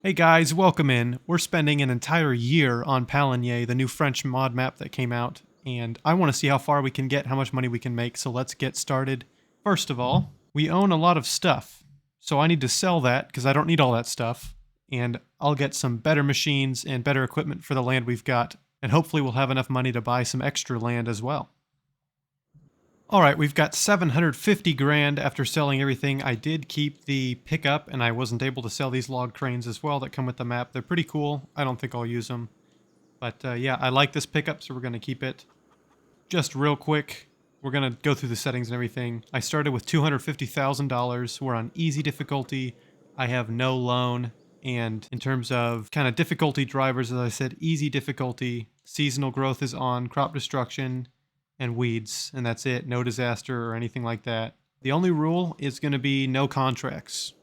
Hey guys, welcome in. We're spending an entire year on Pallegney, the new French mod map that came out, and I want to see how far we can get, how much money we can make, so let's get started. First of all, we own a lot of stuff, so I need to sell that because I don't need all that stuff, and I'll get some better machines and better equipment for the land we've got, and hopefully we'll have enough money to buy some extra land as well. Alright, we've got 750 grand after selling everything. I did keep the pickup, and I wasn't able to sell these log cranes as well that come with the map. They're pretty cool. I don't think I'll use them. But yeah, I like this pickup, so we're going to keep it. Just real quick, we're going to go through the settings and everything. I started with $250,000. We're on easy difficulty. I have no loan. And in terms of kind of difficulty drivers, as I said, easy difficulty. Seasonal growth is on, crop destruction, and weeds, and that's it. No disaster or anything like that. The only rule is going to be no contracts.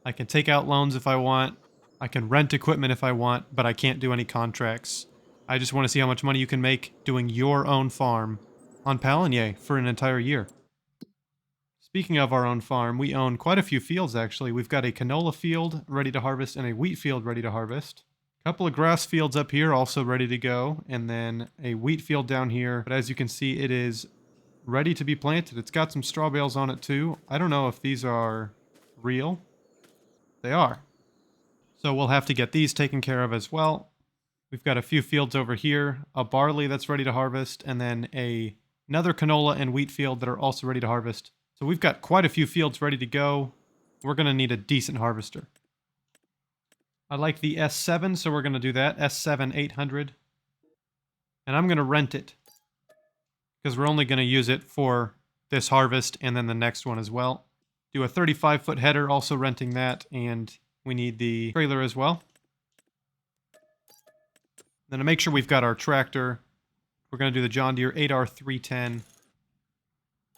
I can take out loans if I want. I can rent equipment if I want, but I can't do any contracts. I just want to see how much money you can make doing your own farm on Pallegney for an entire year. Speaking of our own farm, we own quite a few fields actually. We've got a canola field ready to harvest and a wheat field ready to harvest. Couple of grass fields up here also ready to go, and then a wheat field down here. But as you can see, it is ready to be planted. It's got some straw bales on it too. I don't know if these are real. They are. So we'll have to get these taken care of as well. We've got a few fields over here, a barley that's ready to harvest, and then another canola and wheat field that are also ready to harvest. So we've got quite a few fields ready to go. We're going to need a decent harvester. I like the S7, so we're going to do that. S7 800. And I'm going to rent it, because we're only going to use it for this harvest and then the next one as well. Do a 35-foot header, also renting that, and we need the trailer as well. Then to make sure we've got our tractor, we're going to do the John Deere 8R310.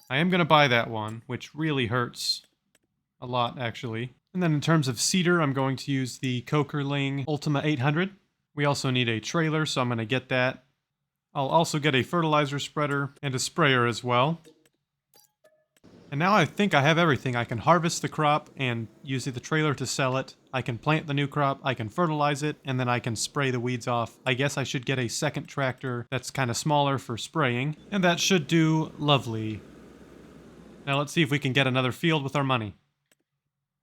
I am going to buy that one, which really hurts a lot, actually. And then in terms of seeder, I'm going to use the Kokerling Ultima 800. We also need a trailer, so I'm going to get that. I'll also get a fertilizer spreader and a sprayer as well. And now I think I have everything. I can harvest the crop and use the trailer to sell it. I can plant the new crop, I can fertilize it, and then I can spray the weeds off. I guess I should get a second tractor that's kind of smaller for spraying, and that should do lovely. Now let's see if we can get another field with our money.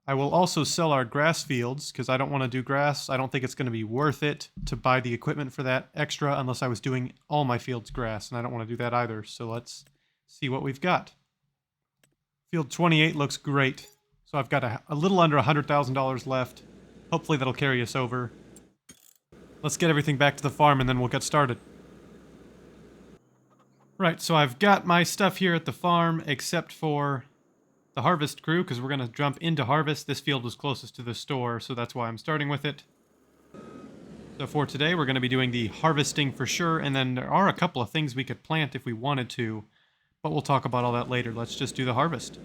I will also sell our grass fields, because I don't want to do grass. I don't think it's going to be worth it to buy the equipment for that extra unless I was doing all my fields grass, and I don't want to do that either. So let's see what we've got. Field 28 looks great. So I've got a little under $100,000 left. Hopefully that'll carry us over. Let's get everything back to the farm and then we'll get started. Right, so I've got my stuff here at the farm except for the harvest crew, because we're going to jump into harvest. This field was closest to the store, so that's why I'm starting with it. So for today, we're going to be doing the harvesting for sure, and then there are a couple of things we could plant if we wanted to, but we'll talk about all that later. Let's just do the harvest.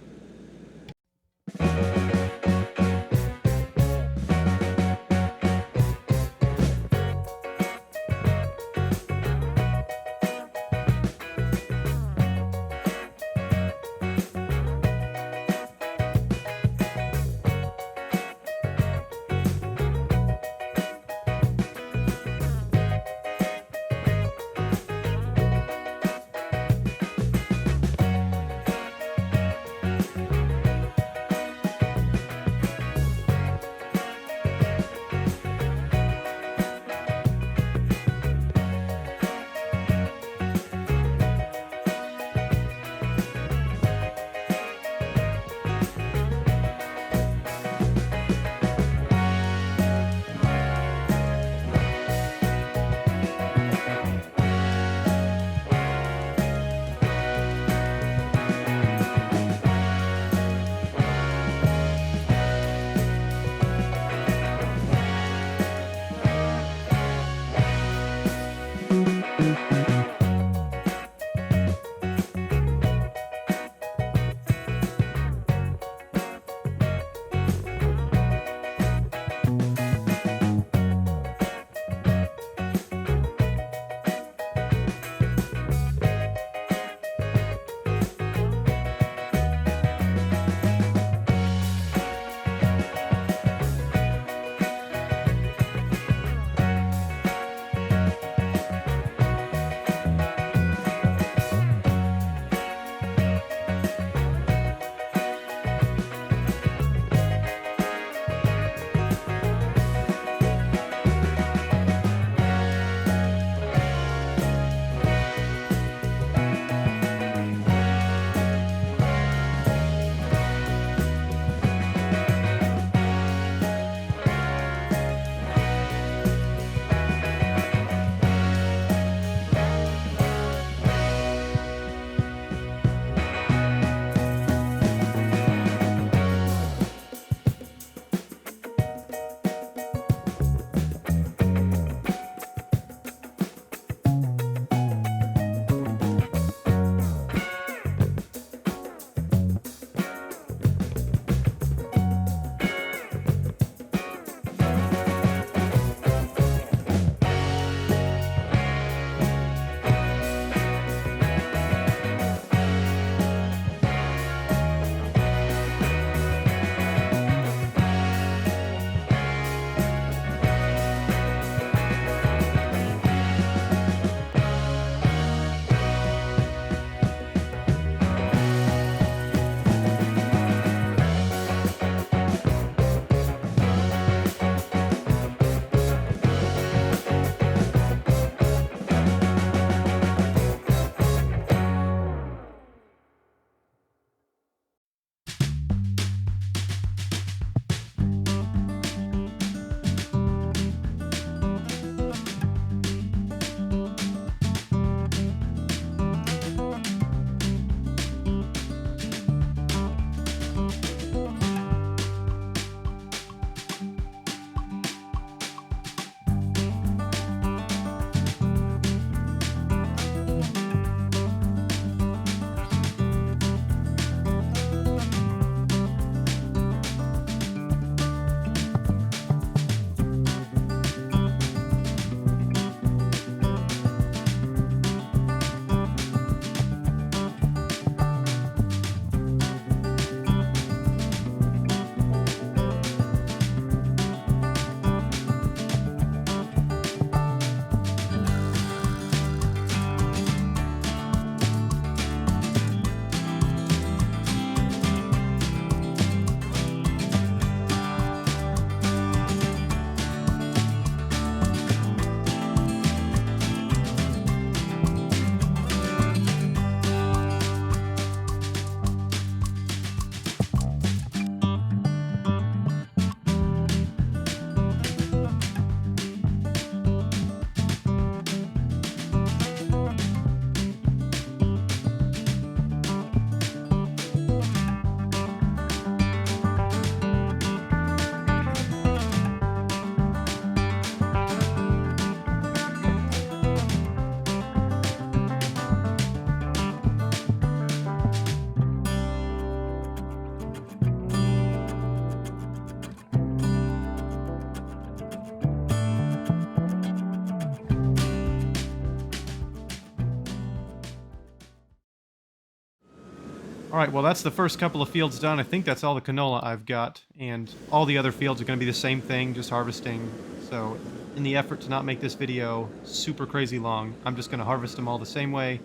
All right, well, that's the first couple of fields done. I think that's all the canola I've got, and all the other fields are going to be the same thing, just harvesting. So in the effort to not make this video super crazy long, I'm just going to harvest them all the same way,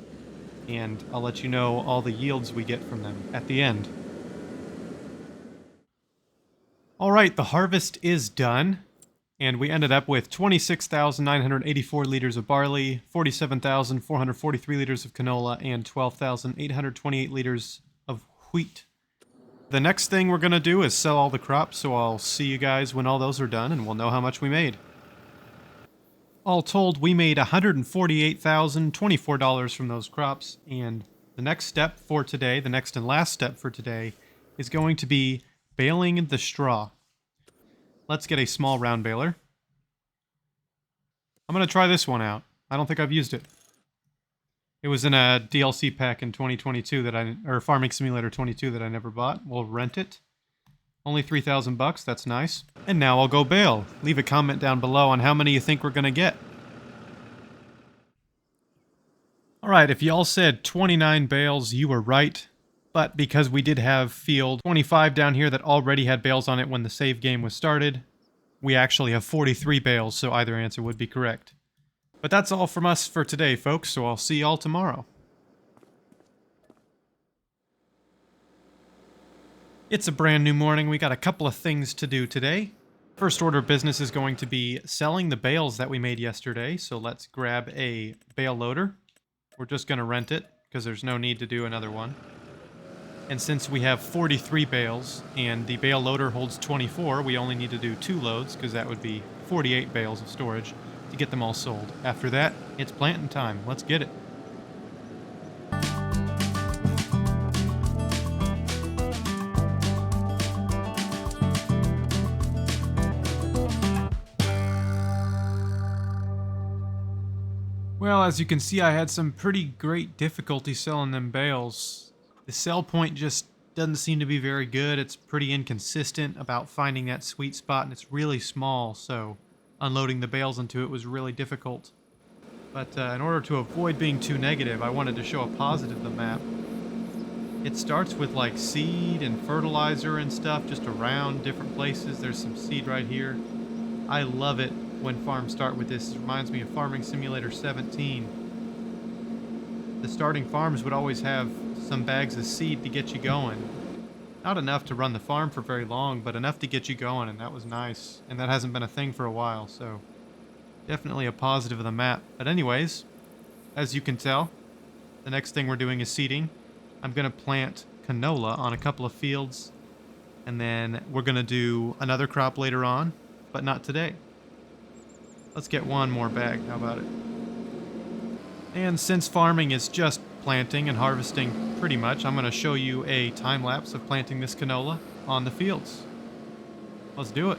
and I'll let you know all the yields we get from them at the end. All right, the harvest is done, and we ended up with 26,984 liters of barley, 47,443 liters of canola, and 12,828 liters of wheat. The next thing we're going to do is sell all the crops, so I'll see you guys when all those are done, and we'll know how much we made. All told, we made $148,024 from those crops, and the next step for today, the next and last step for today, is going to be baling the straw. Let's get a small round baler. I'm going to try this one out. I don't think I've used it. It was in a DLC pack in 2022 or Farming Simulator 22 that I never bought. We'll rent it. Only 3,000 bucks, that's nice. And now I'll go bale. Leave a comment down below on how many you think we're gonna get. Alright, if y'all said 29 bales, you were right. But because we did have field 25 down here that already had bales on it when the save game was started, we actually have 43 bales, so either answer would be correct. But that's all from us for today, folks, so I'll see y'all tomorrow. It's a brand new morning. We got a couple of things to do today. First order of business is going to be selling the bales that we made yesterday, so let's grab a bale loader. We're just going to rent it, because there's no need to do another one. And since we have 43 bales, and the bale loader holds 24, we only need to do 2 loads, because that would be 48 bales of storage to get them all sold. After that, it's planting time. Let's get it. Well, as you can see, I had some pretty great difficulty selling them bales. The sell point just doesn't seem to be very good. It's pretty inconsistent about finding that sweet spot, and it's really small, so unloading the bales into it was really difficult. But in order to avoid being too negative, I wanted to show a positive of the map. It starts with like seed and fertilizer and stuff just around different places. There's some seed right here. I love it when farms start with this. It reminds me of Farming Simulator 17. The starting farms would always have some bags of seed to get you going. Not enough to run the farm for very long, but enough to get you going, and that was nice. And that hasn't been a thing for a while, so definitely a positive of the map. But anyways, as you can tell, the next thing we're doing is seeding. I'm going to plant canola on a couple of fields, and then we're going to do another crop later on, but not today. Let's get one more bag, how about it? And since farming is just planting and harvesting pretty much, I'm going to show you a time lapse of planting this canola on the fields. Let's do it.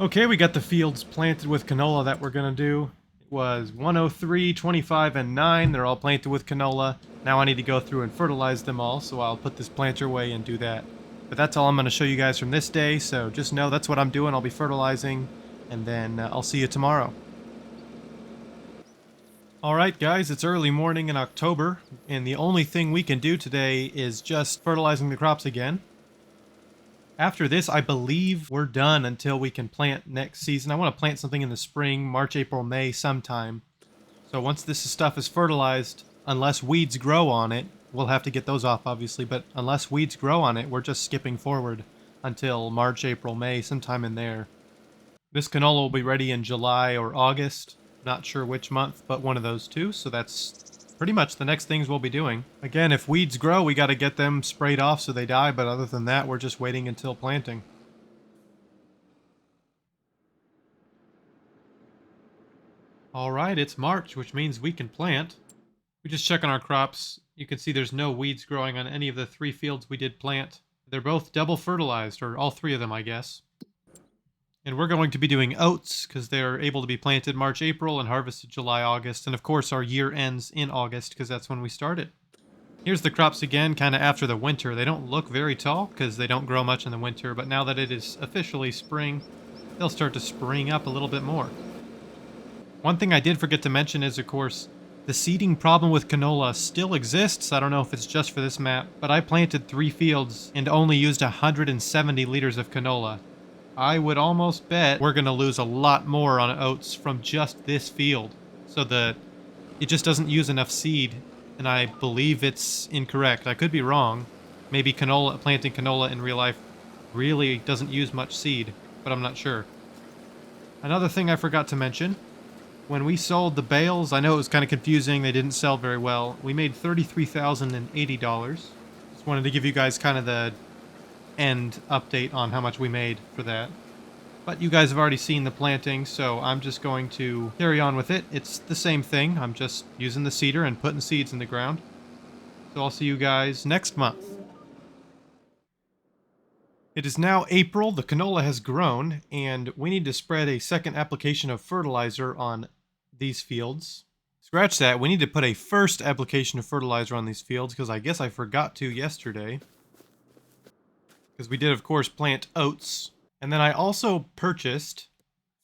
Okay, we got the fields planted with canola that we're gonna do. It was 103, 25, and 9. They're all planted with canola. Now I need to go through and fertilize them all, so I'll put this planter away and do that. But that's all I'm gonna show you guys from this day, so just know that's what I'm doing. I'll be fertilizing, and then I'll see you tomorrow. Alright guys, it's early morning in October, and the only thing we can do today is just fertilizing the crops again. After this, I believe we're done until we can plant next season. I want to plant something in the spring, March, April, May sometime. So once this stuff is fertilized, unless weeds grow on it, we'll have to get those off obviously, but unless weeds grow on it, we're just skipping forward until March, April, May, sometime in there. This canola will be ready in July or August. Not sure which month, but one of those two, so that's pretty much the next things we'll be doing. Again, if weeds grow, we got to get them sprayed off so they die, but other than that, we're just waiting until planting. Alright, it's March, which means we can plant. We just check on our crops. You can see there's no weeds growing on any of the 3 fields we did plant. They're both double fertilized, or all 3 of them, I guess. And we're going to be doing oats, because they're able to be planted March, April, and harvested July, August. And of course, our year ends in August, because that's when we started. Here's the crops again, kind of after the winter. They don't look very tall, because they don't grow much in the winter. But now that it is officially spring, they'll start to spring up a little bit more. One thing I did forget to mention is, of course, the seeding problem with canola still exists. I don't know if it's just for this map, but I planted 3 fields and only used 170 liters of canola. I would almost bet we're going to lose a lot more on oats from just this field. So it just doesn't use enough seed, and I believe it's incorrect. I could be wrong. Maybe planting canola in real life really doesn't use much seed, but I'm not sure. Another thing I forgot to mention, when we sold the bales, I know it was kind of confusing. They didn't sell very well. We made $33,080. Just wanted to give you guys kind of the end update on how much we made for that. But you guys have already seen the planting, so I'm just going to carry on with it. It's the same thing. I'm just using the seeder and putting seeds in the ground. So I'll see you guys next month. It is now April, the canola has grown, and we need to spread a second application of fertilizer on these fields. Scratch that, we need to put a first application of fertilizer on these fields, because I guess I forgot to yesterday. Because we did, of course, plant oats. And then I also purchased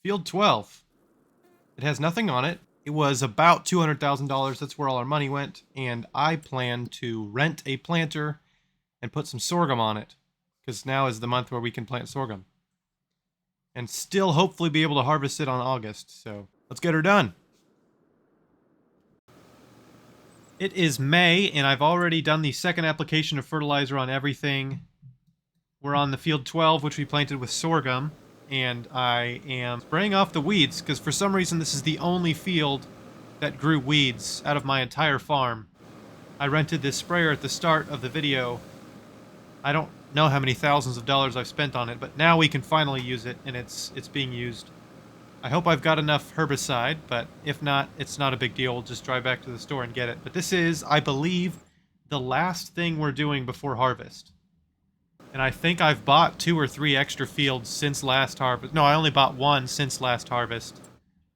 Field 12. It has nothing on it. It was about $200,000. That's where all our money went. And I plan to rent a planter and put some sorghum on it. Because now is the month where we can plant sorghum. And still hopefully be able to harvest it on August. So let's get her done. It is May, and I've already done the second application of fertilizer on everything. We're on the field 12, which we planted with sorghum, and I am spraying off the weeds, because for some reason this is the only field that grew weeds out of my entire farm. I rented this sprayer at the start of the video. I don't know how many thousands of dollars I've spent on it, but now we can finally use it, and it's being used. I hope I've got enough herbicide, but if not, it's not a big deal. We'll just drive back to the store and get it. But this is, I believe, the last thing we're doing before harvest. And I think I've bought 2 or 3 extra fields since last harvest. No, I only bought 1 since last harvest.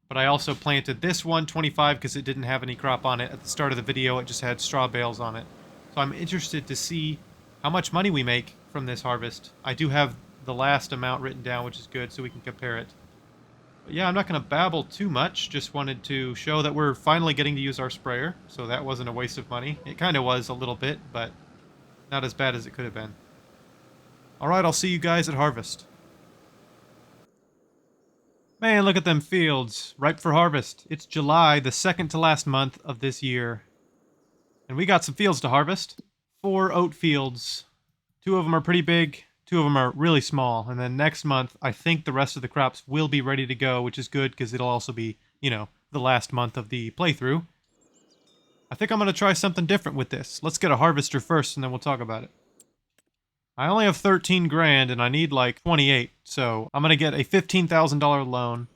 But I also planted this one, 25, because it didn't have any crop on it. At the start of the video, it just had straw bales on it. So I'm interested to see how much money we make from this harvest. I do have the last amount written down, which is good, so we can compare it. But yeah, I'm not going to babble too much. Just wanted to show that we're finally getting to use our sprayer. So that wasn't a waste of money. It kind of was a little bit, but not as bad as it could have been. Alright, I'll see you guys at harvest. Man, look at them fields. Ripe for harvest. It's July, the second to last month of this year. And we got some fields to harvest. 4 oat fields. 2 of them are pretty big. 2 of them are really small. And then next month, I think the rest of the crops will be ready to go, which is good because it'll also be, you know, the last month of the playthrough. I think I'm going to try something different with this. Let's get a harvester first and then we'll talk about it. I only have 13 grand and I need like 28, so I'm going to get a $15,000 loan.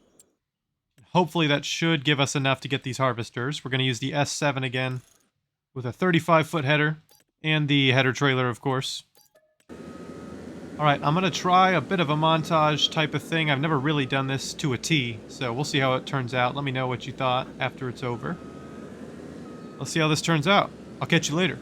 Hopefully that should give us enough to get these harvesters. We're going to use the S7 again with a 35-foot header and the header trailer, of course. All right, I'm going to try a bit of a montage type of thing. I've never really done this to a T, so we'll see how it turns out. Let me know what you thought after it's over. Let's see how this turns out. I'll catch you later.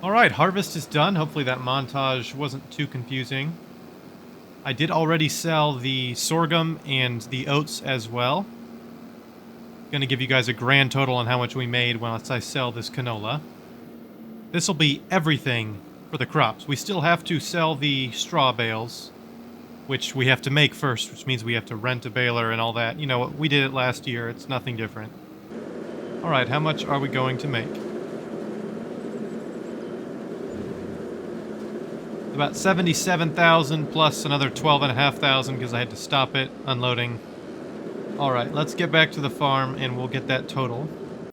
All right, harvest is done. Hopefully that montage wasn't too confusing. I did already sell the sorghum and the oats as well. Going to give you guys a grand total on how much we made once I sell this canola. This will be everything for the crops. We still have to sell the straw bales, which we have to make first, which means we have to rent a baler and all that. You know, we did it last year. It's nothing different. All right, how much are we going to make? About 77,000 plus another 12,500 because I had to stop it unloading. All right, let's get back to the farm and we'll get that total.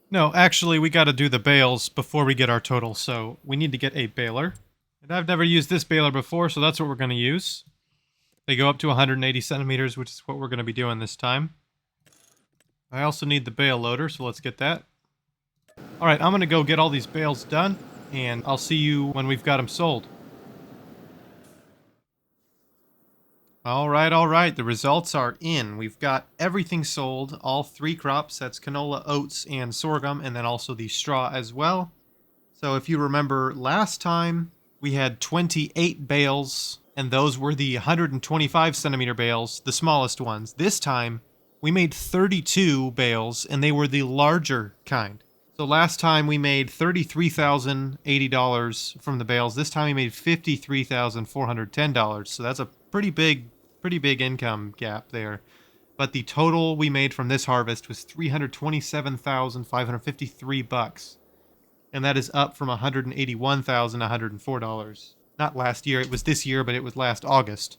No, actually, we got to do the bales before we get our total, so we need to get a baler. And I've never used this baler before, so that's what we're going to use. They go up to 180 centimeters, which is what we're going to be doing this time. I also need the bale loader, so let's get that. All right, I'm going to go get all these bales done, and I'll see you when we've got them sold. All right. The results are in. We've got everything sold, all three crops. That's canola, oats, and sorghum, and then also the straw as well. So if you remember last time, we had 28 bales, and those were the 125 centimeter bales, the smallest ones. This time, we made 32 bales, and they were the larger kind. So last time we made $33,080 from the bales. This time we made $53,410. So that's a pretty big income gap there. But the total we made from this harvest was $327,553. And that is up from $181,104. Not last year, it was this year, but it was last August.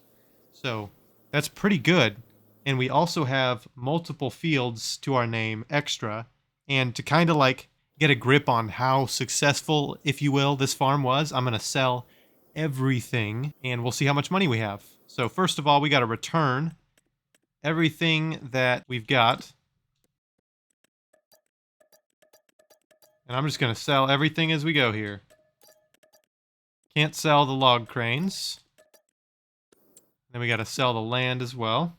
So that's pretty good. And we also have multiple fields to our name extra. And to kind of like get a grip on how successful, if you will, this farm was, I'm going to sell everything and we'll see how much money we have. So first of all, we got to return everything that we've got. And I'm just going to sell everything as we go here. Can't sell the log cranes. Then we got to sell the land as well.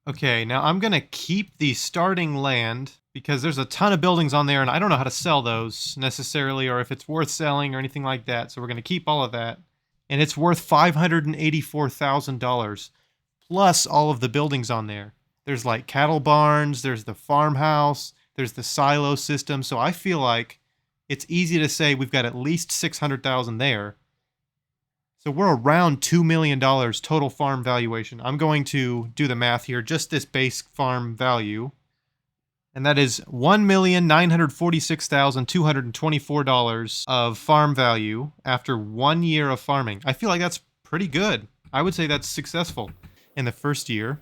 Okay, now I'm going to keep the starting land because there's a ton of buildings on there and I don't know how to sell those necessarily or if it's worth selling or anything like that. So we're going to keep all of that. And it's worth $584,000 plus all of the buildings on there. There's like cattle barns, there's the farmhouse, there's the silo system. So I feel like it's easy to say we've got at least $600,000 there. So we're around $2 million total farm valuation. I'm going to do the math here, just this base farm value. And that is $1,946,224 of farm value after 1 year of farming. I feel like that's pretty good. I would say that's successful. In the first year,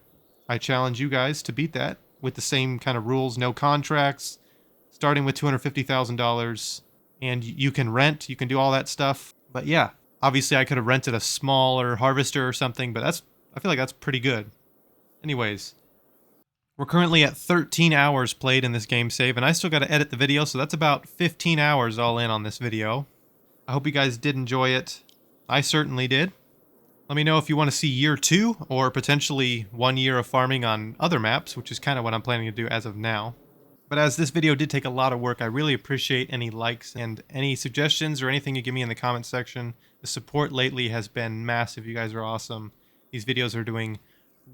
I challenge you guys to beat that with the same kind of rules, no contracts, starting with $250,000. and you can rent, you can do all that stuff. But yeah, obviously I could have rented a smaller harvester or something, but I feel like that's pretty good. Anyways, we're currently at 13 hours played in this game save, and I still got to edit the video, so that's about 15 hours all in on this video. I hope you guys did enjoy it. I certainly did. Let me know if you want to see year 2, or potentially 1 year of farming on other maps, which is kind of what I'm planning to do as of now. But as this video did take a lot of work, I really appreciate any likes and any suggestions or anything you give me in the comments section. The support lately has been massive. You guys are awesome. These videos are doing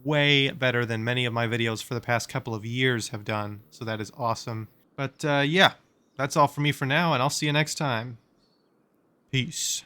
way better than many of my videos for the past couple of years have done, so that is awesome. But yeah, that's all for me for now, and I'll see you next time. Peace.